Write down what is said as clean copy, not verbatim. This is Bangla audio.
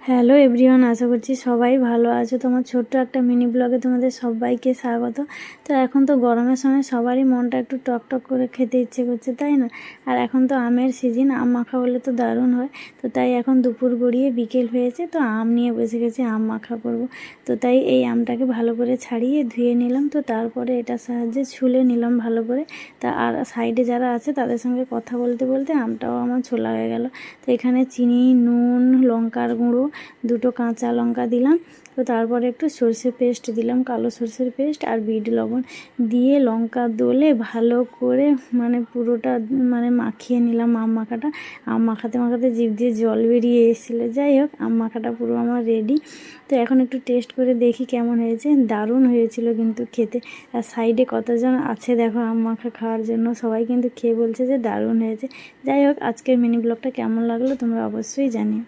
হ্যালো এভরিওয়ান, আশা করছি সবাই ভালো আছো। তোমার ছোট্ট একটা মিনি ব্লগে তোমাদের সবাইকে স্বাগত। তো এখন তো গরমের সময় সবারই মনটা একটু টক টক করে খেতে ইচ্ছে করছে, তাই না? আর এখন তো আমের সিজন, আম মাখা হলে তো দারুণ হয়। তো তাই এখন দুপুর গড়িয়ে বিকেল হয়েছে, তো আম নিয়ে বসে গেছি, আম মাখা করব। তো তাই এই আমটাকে ভালো করে ছাড়িয়ে ধুয়ে নিলাম, তো তারপরে এটার সাহায্যে ছুলে নিলাম ভালো করে। তা আর সাইডে যারা আছে তাদের সঙ্গে কথা বলতে বলতে আমটাও আমার ছোলা হয়ে গেল। তো এখানে চিনি, নুন, লঙ্কার গুঁড়ো, দুটো কাঁচা লঙ্কা দিলাম। তো তারপরে একটু সর্ষে পেস্ট দিলাম, কালো সর্ষের পেস্ট, আর বিট লবণ দিয়ে লঙ্কা দলে ভালো করে পুরোটা মাখিয়ে নিলাম আম মাখাটা। আম মাখাতে মাখাতে জিভ দিয়ে জল বেরিয়ে এসেছিলো। যাই হোক, আম মাখাটা পুরো আমার রেডি। তো এখন একটু টেস্ট করে দেখি কেমন হয়েছে। দারুণ হয়েছিল কিন্তু খেতে। আর সাইডে কতজন আছে দেখো আম মাখা খাওয়ার জন্য, সবাই কিন্তু খেয়ে বলছে যে দারুণ হয়েছে। যাই হোক, আজকের মিনি ব্লগটা কেমন লাগলো তোমরা অবশ্যই জানিও।